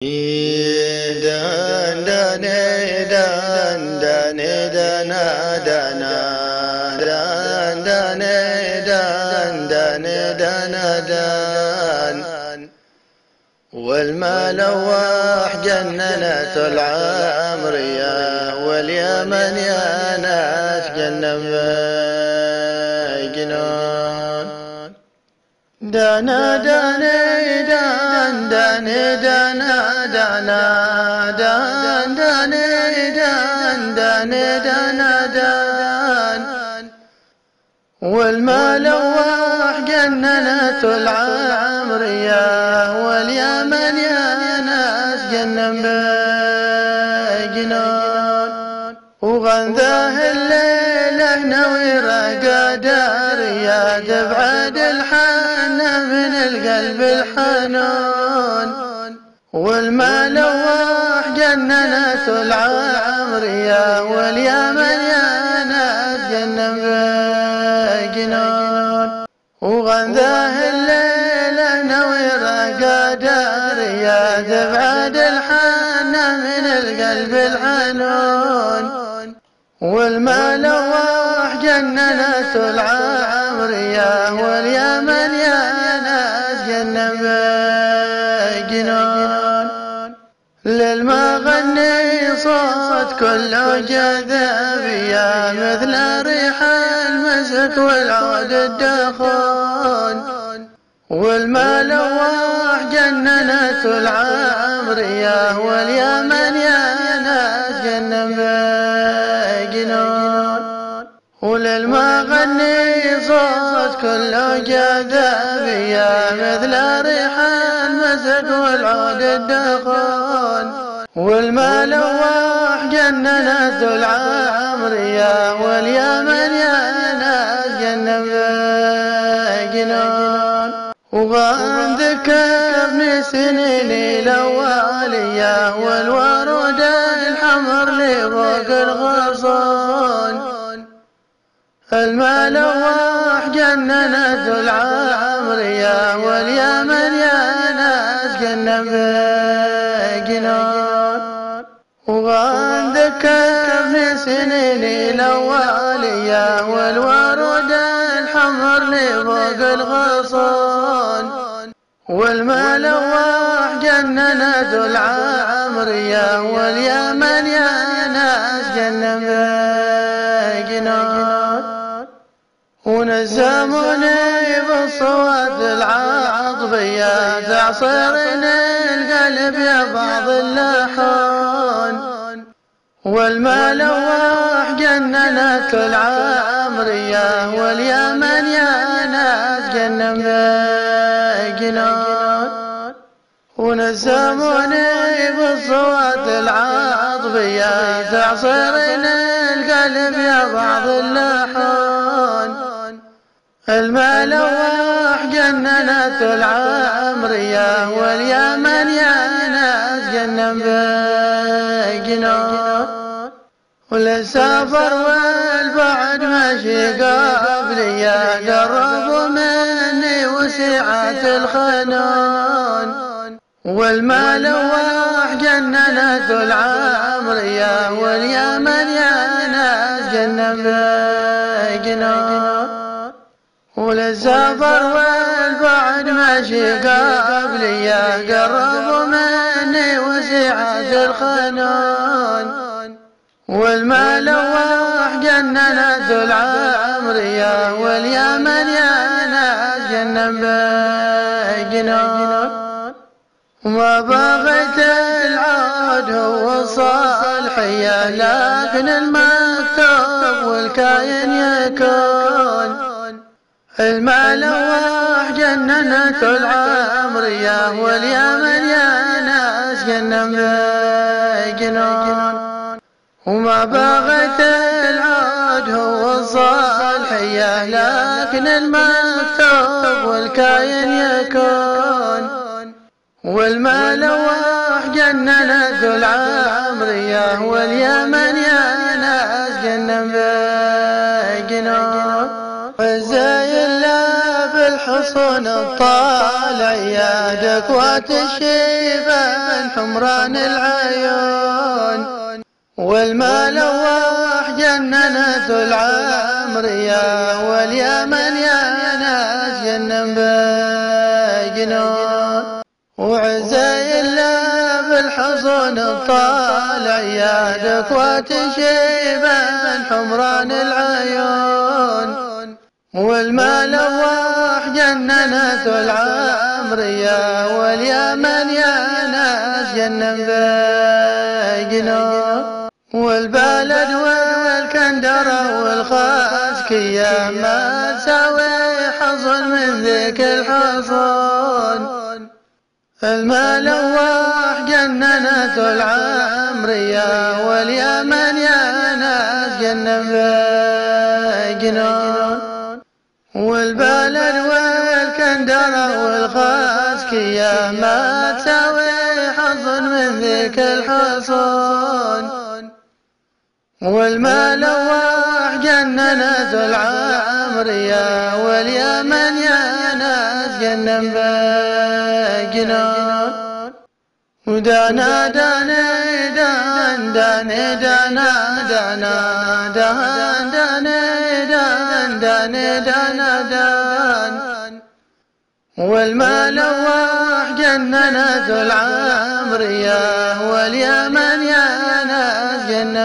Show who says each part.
Speaker 1: دان دان دان دان دانا دانا دان دان دان دان دانا دان والمال واح جننت العمر يا واليمن يا ناس جنب جنان دانا دانا دان دانا دانا دانا دان دانا دان دانا دانا دان والمال واح جننت العمر يا واليمن يا ناس جنن بجنان وغنذاه الليلة نوي رقدار يا تبعد الحنة من القلب الحنون والمال واح جننت العمر يا واليمن يا ناس جنن بجنان وغنذاه الليلة نوي رقدار يا تبعد الحنة من القلب الحنون والمال واح جننت العمر يا واليمن يا ناس جنن بجنان للمغني صوت كله جذاب يا مثل ريح المسك والعود الدخون والمال واح جننت العمر يا واليمن يا ناس جنن بجنان وللمغني صوت كله جذاب يا مثل ريح المسك والعود الدخون والمال واح جننت العمر يا واليمن يا ناس جنن بجنان وغان ذكرني سنيني الأولية والورود الحمر لي فوق الغصون المال واح جننت العمر يا واليمن يا ناس جنن بجنان وغان ذكرني سنيني الأولية والورود الحمر لي فوق الغصون والمال واح جننت العمر يا واليمن يا ناس جنن بجنان ونزموني بالصوت العاطفية تعصرني القلب يا بعض اللحون والمال واح جننت العمر يا واليمن يا ناس جنن بجنان ونزموني بالصوت العاطفية تعصرني القلب يا بعض اللحون المال واح جننت العمر يا واليمن يا ناس جنن بجنان وللسفر والبعد ماشي قبلي يا قرب مني وسعة الخنون والمال واح جننت العمر يا واليمن يا ناس جنن بجنان وللسفر والبعد ماشي قبلي يا قرب مني وسعة الخنون والمال واح جننت العمر يا واليمن يا ناس جنن بجنان وما بغيت العود هو الصالحية لكن المكتوب والكاين يكون المال واح جننت العمر يا واليمن يا ناس جنن بجنان وما بغيت العود هو الصالحية لكن المكتوب والكاين يكون والمال واح جننت العمر يا واليمن يا ناس جنن بجنان والزايل بالحصون الطالع يا دكوات الشيبان حمران العيون والملوح جننت العمرية واليمن يا ناس جنن بجنون وعزي الله بالحصن الطالع يا دكوات شيبان حمران العيون والملوح جننت العمرية واليمن يا ناس جنن بجنون والبلد والكندرة والخاسكية ما تساوي حصن من ذيك الحصون الملوح جننت العمرية واليمن يا ناس جنن بجنون والبلد والكندرة والخاسكية ما تساوي حصن من ذيك الحصون والملوح جننت العمرية واليمن يا ناس جنن بجنون ودانا داني دان داني دانا دانا دان داني دان داني دانا دان والملوح جننت العمرية واليمن يا ناس جنن